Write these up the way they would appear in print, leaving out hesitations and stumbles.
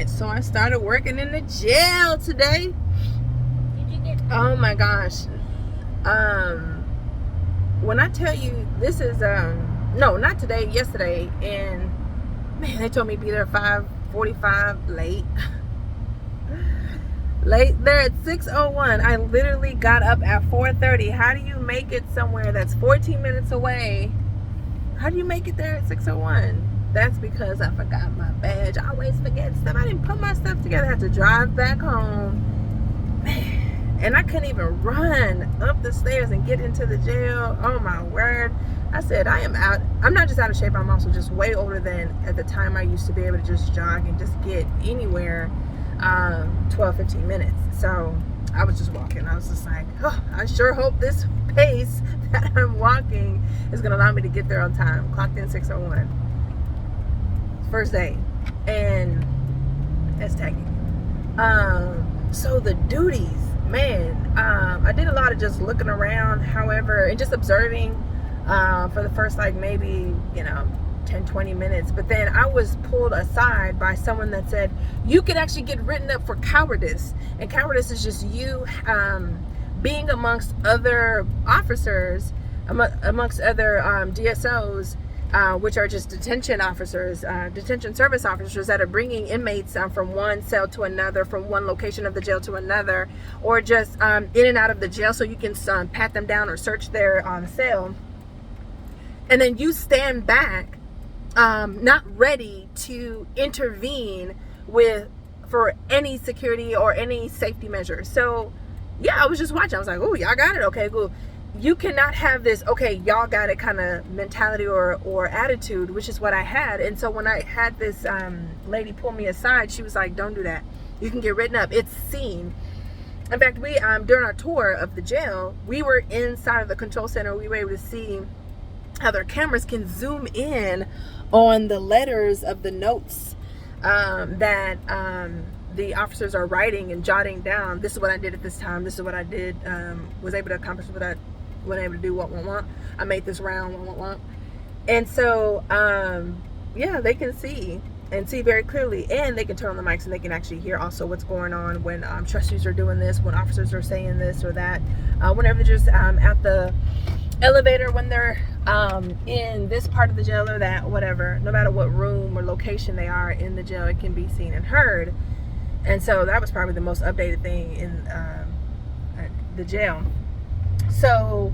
it. So I started working in the jail today. Did you get? Oh my gosh. When I tell you this is no, not today, yesterday, and man, they told me to be there 5:45 late. Late there at 6:01. I literally got up at 4:30. How do you make it somewhere that's 14 minutes away? How do you make it there at 6:01? That's because I forgot my badge. I always forget stuff. I didn't put my stuff together. I had to drive back home. Man. And I couldn't even run up the stairs and get into the jail. Oh my word. I said, I am out. I'm not just out of shape. I'm also just way older than at the time I used to be able to just jog and just get anywhere 12, 15 minutes. So I was just walking. I was just like, oh, I sure hope this pace that I'm walking is going to allow me to get there on time. Clocked in 6:01. First day. And that's tagging. So the duties, man, I did a lot of just looking around, however, and just observing for the first like maybe 10-20 minutes. But then I was pulled aside by someone that said you could actually get written up for cowardice, and cowardice is just you being amongst other officers, amongst other D.S.Os, which are just detention officers, detention service officers that are bringing inmates from one cell to another, from one location of the jail to another, or just in and out of the jail so you can pat them down or search their cell. And then you stand back, not ready to intervene for any security or any safety measure. So yeah, I was just watching. I was like, oh, y'all got it. Okay, cool. You cannot have this, okay, y'all got it kind of mentality or attitude, which is what I had. And so when I had this lady pull me aside, she was like, don't do that. You can get written up. It's seen. In fact, we during our tour of the jail, we were inside of the control center. We were able to see how their cameras can zoom in on the letters of the notes that the officers are writing and jotting down. This is what I did at this time. This is what I did. Was able to accomplish what I was able to do. What. I made this round. What. And so, yeah, they can see and see very clearly, and they can turn on the mics and they can actually hear also what's going on when trustees are doing this, when officers are saying this or that, whenever they're just at the elevator, when they're in this part of the jail or that, whatever, no matter what room or location they are in the jail, it can be seen and heard. And so that was probably the most updated thing in the jail. So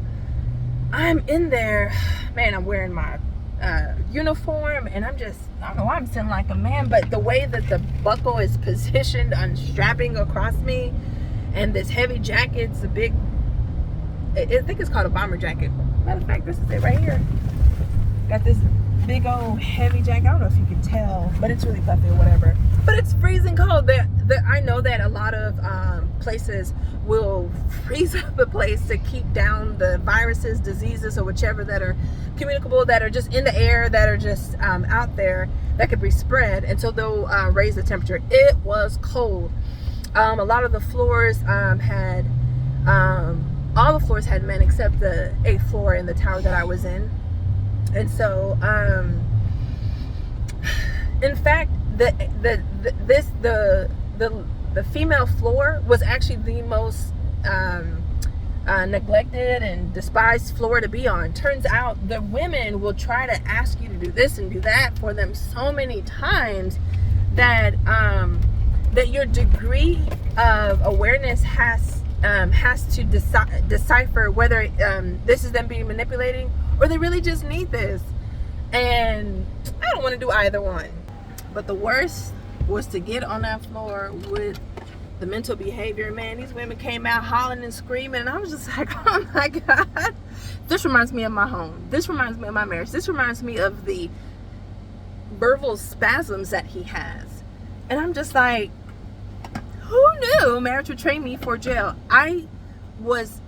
I'm in there, man, I'm wearing my uniform, and I don't know why I'm sitting like a man, but the way that the buckle is positioned, unstrapping across me, and this heavy jacket's a big, I think it's called a bomber jacket. Matter of fact, this is it right here. Got this big old heavy jacket. I don't know if you can tell, but it's really puffy or whatever. But it's freezing cold. I know that a lot of places will freeze up a place to keep down the viruses, diseases, or whichever that are communicable, that are just in the air, that are just out there, that could be spread. And so they'll raise the temperature. It was cold. A lot of the floors had, all the floors had men except the 8th floor in the tower that I was in. And so, in fact, the female floor was actually the most neglected and despised floor to be on. Turns out the women will try to ask you to do this and do that for them so many times that that your degree of awareness has to decipher whether this is them being manipulating or they really just need this. And I don't want to do either one. But the worst was to get on that floor with the mental behavior. Man, these women came out hollering and screaming, and I was just like, oh my God. This reminds me of my home. This reminds me of my marriage. This reminds me of the verbal spasms that he has. And I'm just like, who knew marriage would train me for jail? I was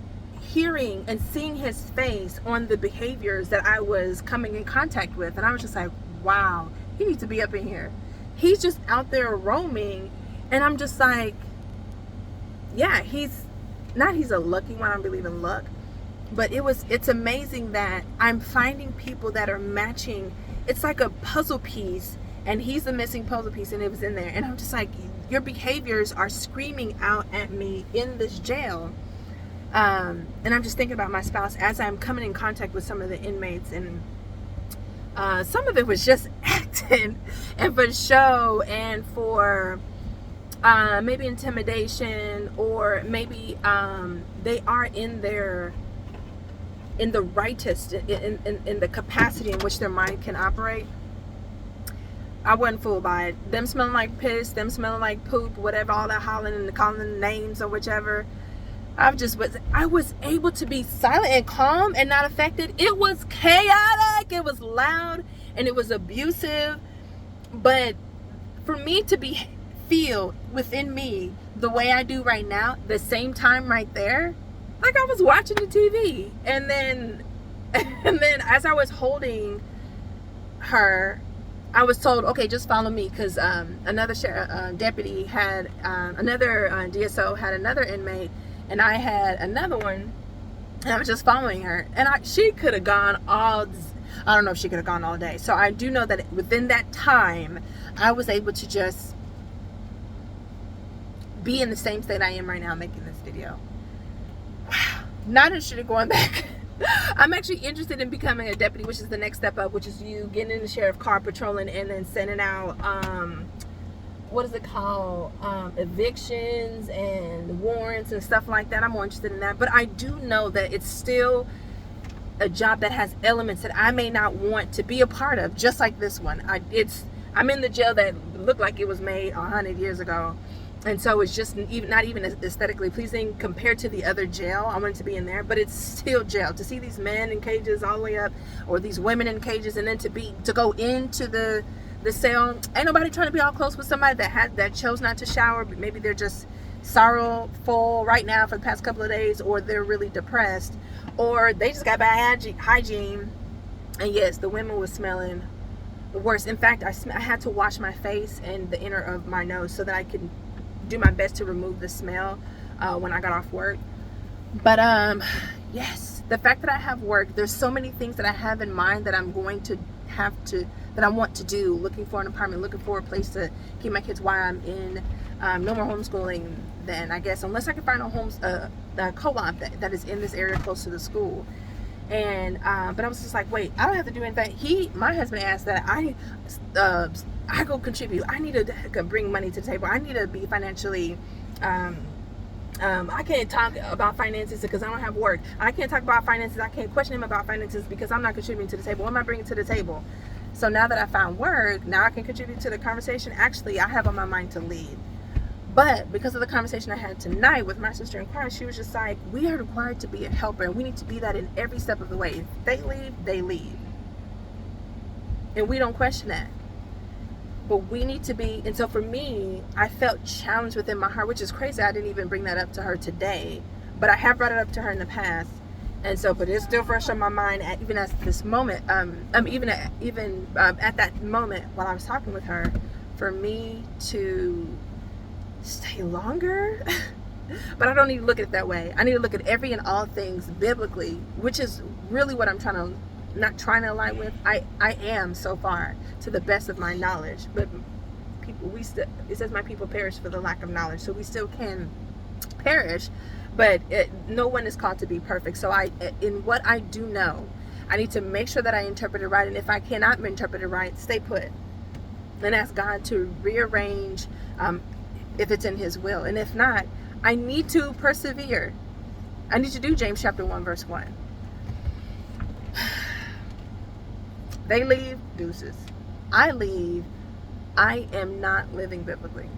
hearing and seeing his face on the behaviors that I was coming in contact with, and I was just like, wow, he needs to be up in here. He's just out there roaming, and I'm just like, yeah, he's a lucky one. I don't believe in luck, but it's amazing that I'm finding people that are matching. It's like a puzzle piece, and he's the missing puzzle piece, and it was in there. And I'm just like, your behaviors are screaming out at me in this jail. And I'm just thinking about my spouse as I'm coming in contact with some of the inmates, and some of it was just acting and for show and for maybe intimidation, or maybe they are in the rightest in the capacity in which their mind can operate. I wasn't fooled by it. Them smelling like piss, them smelling like poop, whatever, all that hollering and calling names or whichever. I was able to be silent and calm and not affected. It was chaotic, it was loud, and it was abusive. But for me to feel within me the way I do right now, the same time right there, like I was watching the TV. And then as I was holding her, I was told, okay, just follow me, because another deputy had another D.S.O had another inmate, and I had another one, and I was just following her. And she could have gone I don't know if she could have gone all day. So I do know that within that time, I was able to just be in the same state I am right now making this video. Wow. Not interested in going back. I'm actually interested in becoming a deputy, which is the next step up, which is you getting in the sheriff car, patrolling, and then sending out what is it called, evictions and warrants and stuff like that. I'm more interested in that. But I do know that it's still a job that has elements that I may not want to be a part of, just like this one. I'm in the jail that looked like it was made 100 years ago, and so it's just not even aesthetically pleasing compared to the other jail. I wanted to be in there, but it's still jail. To see these men in cages all the way up, or these women in cages, and then to go into the cell. Ain't nobody trying to be all close with somebody that chose not to shower. Maybe they're just sorrowful right now for the past couple of days, or they're really depressed, or they just got bad hygiene. And yes, the women were smelling the worst. In fact, I had to wash my face and the inner of my nose so that I could do my best to remove the smell when I got off work. But yes, the fact that I have work, there's so many things that I have in mind that I'm going to that I want to do. Looking for an apartment, looking for a place to keep my kids while I'm in. No more homeschooling then, I guess, unless I can find a co-op that is in this area close to the school. And but I was just like, wait, I don't have to do anything. My husband asked that I go contribute. I need to bring money to the table. I need to be financially I can't talk about finances because I don't have work. I can't talk about finances. I can't question him about finances because I'm not contributing to the table. What am I bringing to the table? So now that I found work, now I can contribute to the conversation. Actually, I have on my mind to lead. But because of the conversation I had tonight with my sister in Christ, she was just like, we are required to be a helper, and we need to be that in every step of the way. If they leave, they leave. And we don't question that. But we need to be, and so for me, I felt challenged within my heart, which is crazy. I didn't even bring that up to her today, but I have brought it up to her in the past. And so, but it's still fresh on my mind, even at this moment, even at that moment while I was talking with her, for me to stay longer. But I don't need to look at it that way. I need to look at every and all things biblically, which is really what I'm not trying to align with. I am so far, to the best of my knowledge, but it says my people perish for the lack of knowledge, so we still can perish, but no one is called to be perfect. So in what I do know, I need to make sure that I interpret it right, and if I cannot interpret it right, stay put and ask God to rearrange if it's in his will. And if not, I need to persevere. I need to do James chapter 1 verse 1. They leave, deuces. I leave. I am not living biblically.